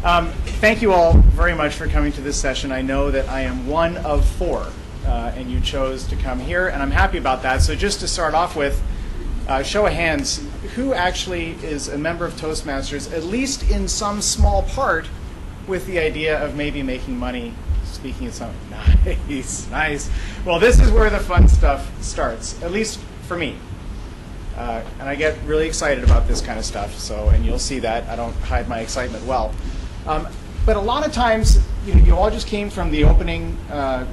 Thank you all very much for coming to this session. I know that I am one of four, and you chose to come here, and I'm happy about that. So just to start off with, show of hands, who actually is a member of Toastmasters, at least in some small part, with the idea of maybe making money speaking at some... Nice, nice. Well, this is where the fun stuff starts, at least for me. And I get really excited about this kind of stuff, and you'll see that. I don't hide my excitement well. But a lot of times, you all just came from the opening, the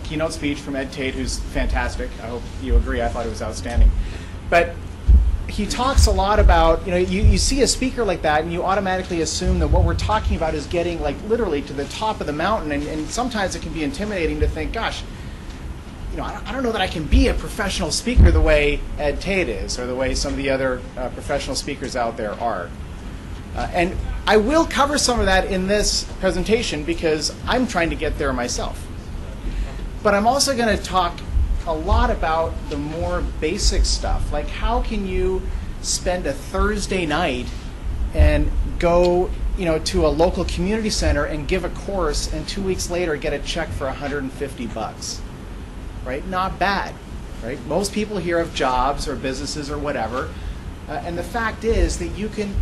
keynote speech from Ed Tate, who's fantastic. I hope you agree. I thought it was outstanding. But he talks a lot about, you see a speaker like that, and you automatically assume that what we're talking about is getting, like, literally to the top of the mountain. And sometimes it can be intimidating to think, gosh, I don't know that I can be a professional speaker the way Ed Tate is, or the way some of the other professional speakers out there are. And I will cover some of that in this presentation because I'm trying to get there myself. But I'm also going to talk a lot about the more basic stuff, like how can you spend a Thursday night and go to a local community center and give a course, and 2 weeks later get a check for $150. Right? Not bad, right? Most people here have jobs or businesses or whatever, and the fact is that you can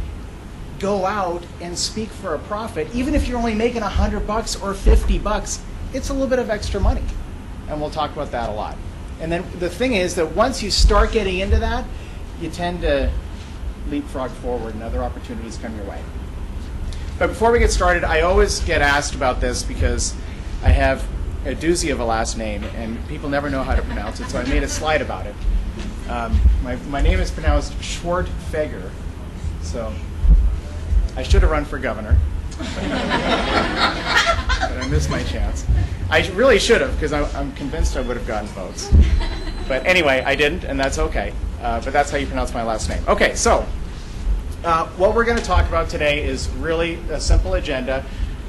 go out and speak for a profit, even if you're only making $100 or $50. It's a little bit of extra money, and we'll talk about that a lot. And then the thing is that once you start getting into that, you tend to leapfrog forward, and other opportunities come your way. But before we get started, I always get asked about this because I have a doozy of a last name, and people never know how to pronounce it, so I made a slide about it. My name is pronounced Schwerdtfeger, so I should have run for governor, but I missed my chance. I really should have, because I'm convinced I would have gotten votes. But anyway, I didn't, and that's okay. But that's how you pronounce my last name. Okay, so what we're going to talk about today is really a simple agenda.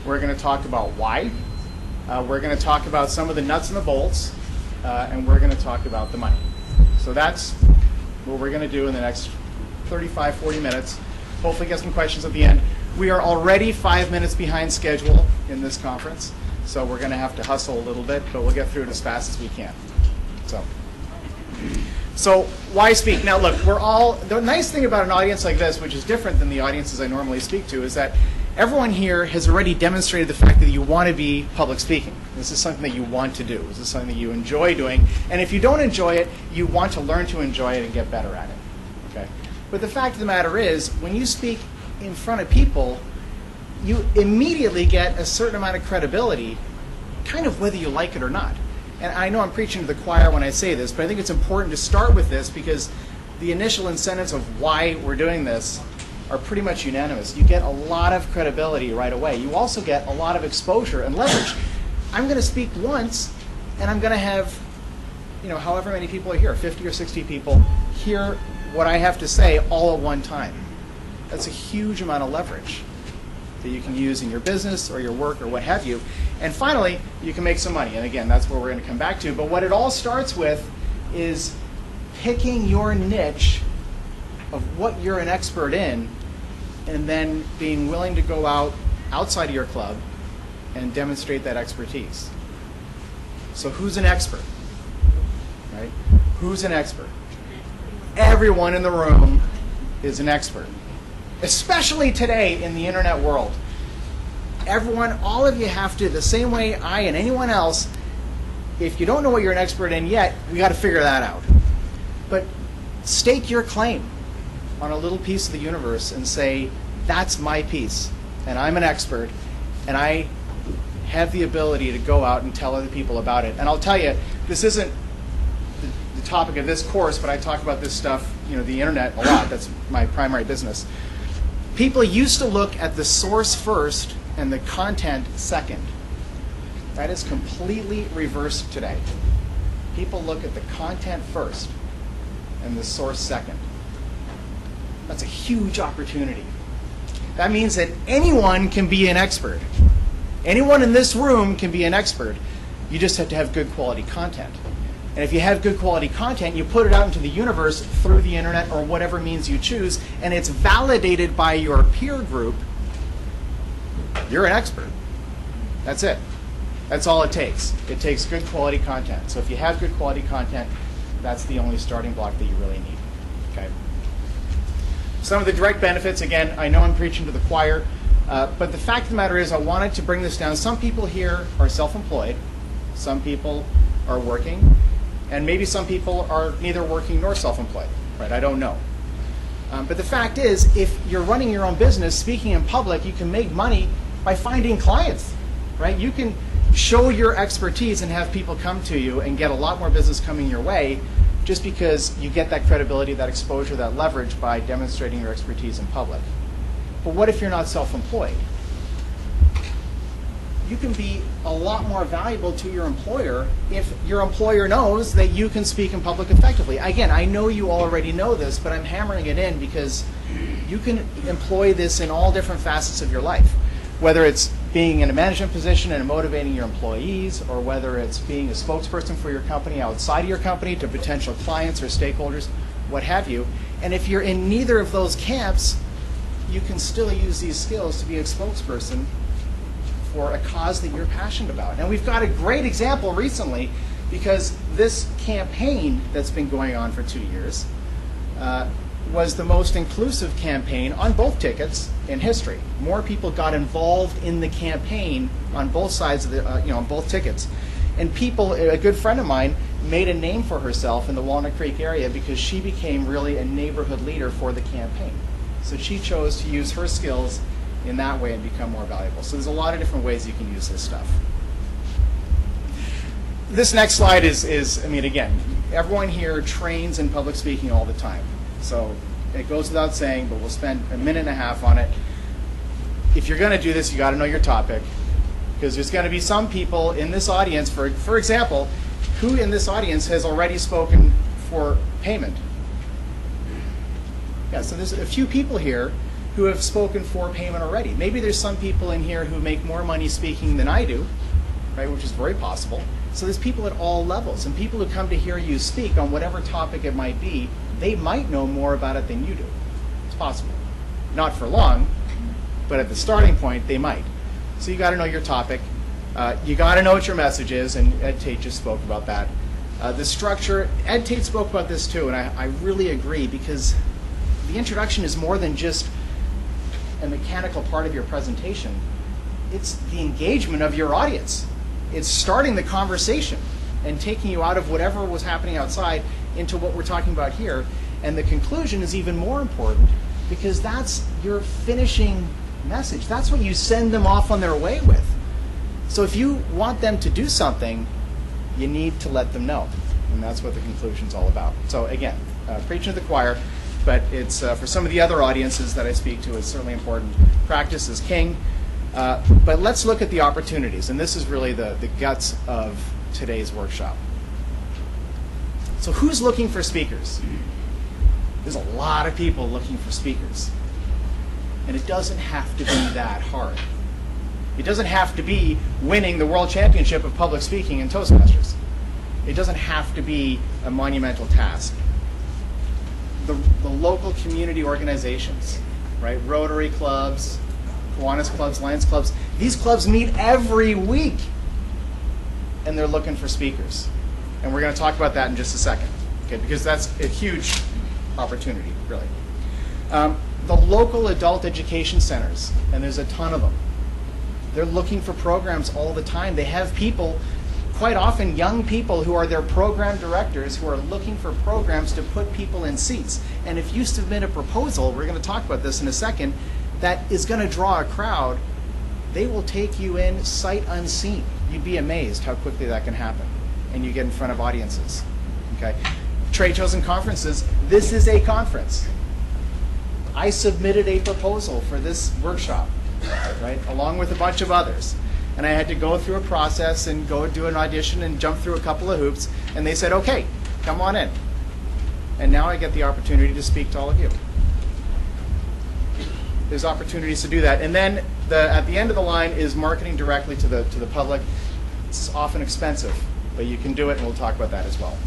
We're going to talk about why. We're going to talk about some of the nuts and the bolts, and we're going to talk about the money. So that's what we're going to do in the next 35, 40 minutes. Hopefully get some questions at the end. We are already 5 minutes behind schedule in this conference, so we're going to have to hustle a little bit, but we'll get through it as fast as we can. So why speak? Now look, the nice thing about an audience like this, which is different than the audiences I normally speak to, is that everyone here has already demonstrated the fact that you want to be public speaking. This is something that you want to do. This is something that you enjoy doing. And if you don't enjoy it, you want to learn to enjoy it and get better at it. Okay? But the fact of the matter is, when you speak in front of people, you immediately get a certain amount of credibility, kind of whether you like it or not. And I know I'm preaching to the choir when I say this, but I think it's important to start with this because the initial incentives of why we're doing this are pretty much unanimous. You get a lot of credibility right away. You also get a lot of exposure and leverage. I'm going to speak once, and I'm going to have, however many people are here, 50 or 60 people, hear what I have to say all at one time. That's a huge amount of leverage that you can use in your business or your work or what have you. And finally, you can make some money. And again, that's where we're going to come back to. But what it all starts with is picking your niche of what you're an expert in, and then being willing to go outside of your club and demonstrate that expertise. So who's an expert? Right? Who's an expert? Everyone in the room is an expert, especially today in the internet world. Everyone, all of you have to, the same way I and anyone else, if you don't know what you're an expert in yet, we got to figure that out. But stake your claim on a little piece of the universe and say, that's my piece, and I'm an expert, and I have the ability to go out and tell other people about it. And I'll tell you, this isn't the topic of this course, but I talk about this stuff, the internet a lot. That's my primary business. People used to look at the source first and the content second. That is completely reversed today. People look at the content first and the source second. That's a huge opportunity. That means that anyone can be an expert. Anyone in this room can be an expert. You just have to have good quality content. And if you have good quality content, you put it out into the universe through the internet or whatever means you choose, and it's validated by your peer group, you're an expert. That's it. That's all it takes. It takes good quality content. So if you have good quality content, that's the only starting block that you really need. Okay. Some of the direct benefits, again, I know I'm preaching to the choir, but the fact of the matter is I wanted to bring this down. Some people here are self-employed. Some people are working. And maybe some people are neither working nor self-employed. Right? I don't know. But the fact is, if you're running your own business, speaking in public, you can make money by finding clients. Right? You can show your expertise and have people come to you and get a lot more business coming your way just because you get that credibility, that exposure, that leverage by demonstrating your expertise in public. But what if you're not self-employed? You can be a lot more valuable to your employer if your employer knows that you can speak in public effectively. Again, I know you already know this, but I'm hammering it in because you can employ this in all different facets of your life. Whether it's being in a management position and motivating your employees, or whether it's being a spokesperson for your company outside of your company to potential clients or stakeholders, what have you. And if you're in neither of those camps, you can still use these skills to be a spokesperson for a cause that you're passionate about. And we've got a great example recently because this campaign that's been going on for 2 years was the most inclusive campaign on both tickets in history. More people got involved in the campaign on both sides of the, on both tickets. And people, a good friend of mine, made a name for herself in the Walnut Creek area because she became really a neighborhood leader for the campaign. So she chose to use her skills in that way and become more valuable. So there's a lot of different ways you can use this stuff. This next slide is I mean, again, everyone here trains in public speaking all the time. So it goes without saying, but we'll spend a minute and a half on it. If you're going to do this, you got to know your topic, because there's going to be some people in this audience, for example, who in this audience has already spoken for payment? Yeah, so there's a few people here who have spoken for payment already. Maybe there's some people in here who make more money speaking than I do, right, which is very possible. So there's people at all levels, and people who come to hear you speak on whatever topic it might be, they might know more about it than you do. It's possible. Not for long, but at the starting point, they might. So you got to know your topic. You got to know what your message is, and Ed Tate just spoke about that. The structure, Ed Tate spoke about this too, and I really agree, because the introduction is more than just a mechanical part of your presentation. It's the engagement of your audience. It's starting the conversation and taking you out of whatever was happening outside into what we're talking about here. And the conclusion is even more important, because that's your finishing message. That's what you send them off on their way with. So if you want them to do something, you need to let them know. And that's what the conclusion's all about. So again, preaching to the choir, but it's for some of the other audiences that I speak to, it's certainly important. Practice is king. But let's look at the opportunities, and this is really the guts of today's workshop. So who's looking for speakers? There's a lot of people looking for speakers. And it doesn't have to be that hard. It doesn't have to be winning the World Championship of Public Speaking in Toastmasters. It doesn't have to be a monumental task. The local community organizations, right? Rotary clubs, Kiwanis clubs, Lions clubs. These clubs meet every week, and they're looking for speakers. And we're going to talk about that in just a second, okay? Because that's a huge opportunity, really. The local adult education centers, and there's a ton of them. They're looking for programs all the time. They have people, quite often young people, who are their program directors, who are looking for programs to put people in seats. And if you submit a proposal, we're going to talk about this in a second, that is going to draw a crowd, they will take you in sight unseen. You'd be amazed how quickly that can happen. And you get in front of audiences. Okay? Trade shows and conferences, this is a conference. I submitted a proposal for this workshop, right, along with a bunch of others. And I had to go through a process and go do an audition and jump through a couple of hoops. And they said, okay, come on in. And now I get the opportunity to speak to all of you. There's opportunities to do that. And then at the end of the line is marketing directly to the public. It's often expensive, but you can do it, and we'll talk about that as well.